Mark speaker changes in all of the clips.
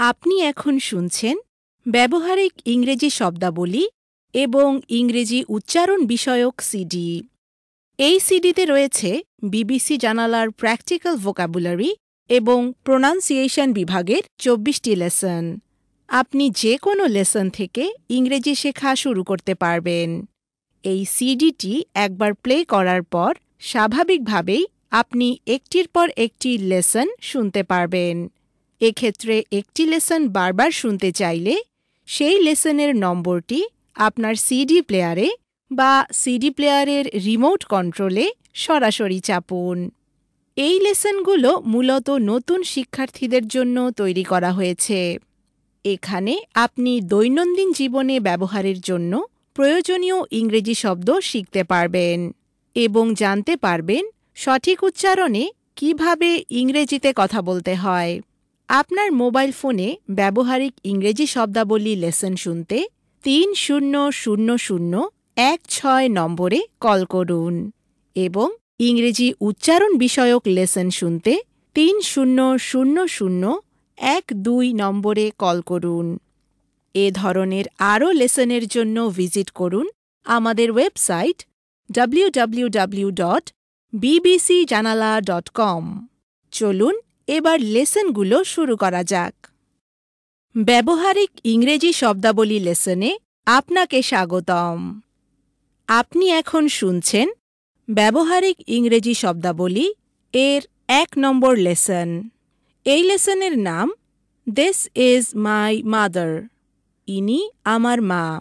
Speaker 1: আপনি এখন শুনছেন ব্যবহারিক ইংরেজি শব্দাবলী এবং ইংরেজি উচ্চারণ বিষয়ক সিডি। এই সিডিতে রয়েছে বিবিসি জানালার প্র্যাকটিক্যাল ভোকাবুলারি এবং প্রোনাউন্সিয়েশন বিভাগের ২৪টি লেসন। আপনি যে কোনো লেসন থেকে ইংরেজি শেখা শুরু করতে পারবেন। এই সিডিটি একবার প্লে করার পর স্বাভাবিকভাবেই আপনি একটির পর একটি লেসন শুনতে পারবেন। এক্ষেত্রে একটি লেসন বারবার শুনতে চাইলে সেই লেসনের নম্বরটি আপনার সিডি প্লেয়ারে বা সিডি প্লেয়ারের রিমোট কন্ট্রোলে সরাসরি চাপুন। এই লেসনগুলো মূলত নতুন শিক্ষার্থীদের জন্য তৈরি করা হয়েছে। এখানে আপনি দৈনন্দিন জীবনে ব্যবহারের জন্য প্রয়োজনীয় ইংরেজি শব্দ শিখতে পারবেন এবং জানতে পারবেন সঠিক উচ্চারণে কিভাবে ইংরেজিতে কথা বলতে হয়। আপনার মোবাইল ফোনে ব্যবহারিক ইংরেজি শব্দাবলী লেসন শুনতে ৩০০০16 নম্বরে কল করুন এবং ইংরেজি উচ্চারণ বিষয়ক লেসন শুনতে ৩০০০12 নম্বরে কল করুন। এ ধরনের আরও লেসনের জন্য ভিজিট করুন আমাদের ওয়েবসাইট www.bbcjanala.com। চলুন এবার লেসনগুলো শুরু করা যাক। ব্যবহারিক ইংরেজি শব্দাবলী লেসনে আপনাকে স্বাগতম। আপনি এখন শুনছেন ব্যবহারিক ইংরেজি শব্দাবলী এর ১ নম্বর লেসন। এই লেসনের নাম দিস ইজ মাই মাদার। ইনি আমার মা।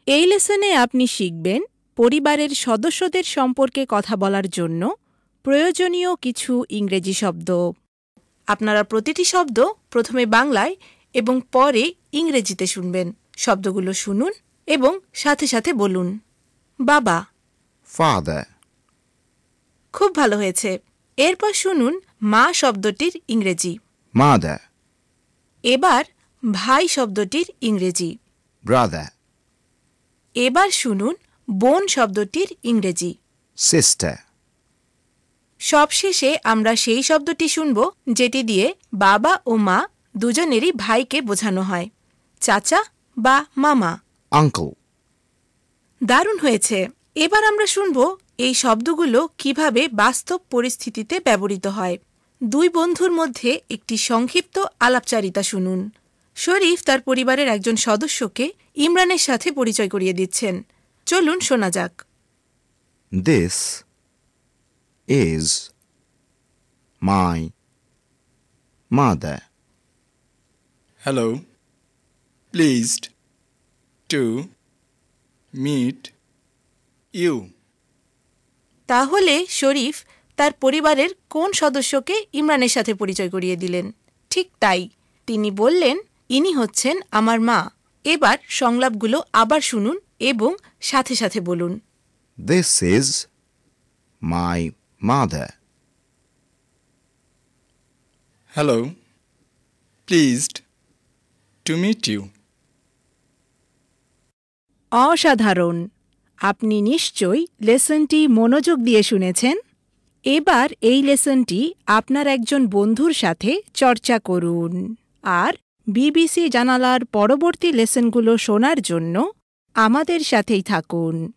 Speaker 1: এই লেসনে আপনি শিখবেন পরিবারের সদস্যদের সম্পর্কে কথা বলার জন্য প্রয়োজনীয় কিছু ইংরেজি শব্দ। আপনারা প্রতিটি শব্দ প্রথমে বাংলায় এবং পরে ইংরেজিতে শুনবেন। শব্দগুলো শুনুন এবং সাথে সাথে বলুন। বাবা,
Speaker 2: Father,
Speaker 1: খুব ভালো হয়েছে। এরপর শুনুন মা শব্দটির ইংরেজি।
Speaker 2: Mother,
Speaker 1: এবার ভাই শব্দটির ইংরেজি।
Speaker 2: Brother,
Speaker 1: এবার শুনুন বোন শব্দটির ইংরেজি।
Speaker 2: Sister,
Speaker 1: সবশেষে আমরা সেই শব্দটি শুনব যেটি দিয়ে বাবা ও মা দুজনেরই ভাইকে বোঝানো হয়, চাচা বা মামা।
Speaker 2: Uncle,
Speaker 1: দারুণ হয়েছে। এবার আমরা শুনব এই শব্দগুলো কিভাবে বাস্তব পরিস্থিতিতে ব্যবহৃত হয়। দুই বন্ধুর মধ্যে একটি সংক্ষিপ্ত আলাপচারিতা শুনুন। শরীফ তার পরিবারের একজন সদস্যকে ইমরানের সাথে পরিচয় করিয়ে দিচ্ছেন। চলুন শোনা যাক।
Speaker 2: This is my mother.
Speaker 3: Hello. Pleased to meet you.
Speaker 1: তাহলে শরীফ তার পরিবারের কোন সদস্যকে ইমরানের সাথে পরিচয় করিয়ে দিলেন? ঠিক তাই, তিনি বললেন ইনি হচ্ছেন আমার মা। এবার সংলাপগুলো আবার শুনুন এবং সাথে সাথে বলুন।
Speaker 2: This is my mother.
Speaker 3: Hello. Pleased to meet you.
Speaker 1: অসাধারণ! আপনি নিশ্চয়ই লেসনটি মনোযোগ দিয়ে শুনেছেন। এবার এই লেসনটি আপনার একজন বন্ধুর সাথে চর্চা করুন। আর বিবিসি জানালার পরবর্তী লেসনগুলো শোনার জন্য আমাদের সাথেই থাকুন।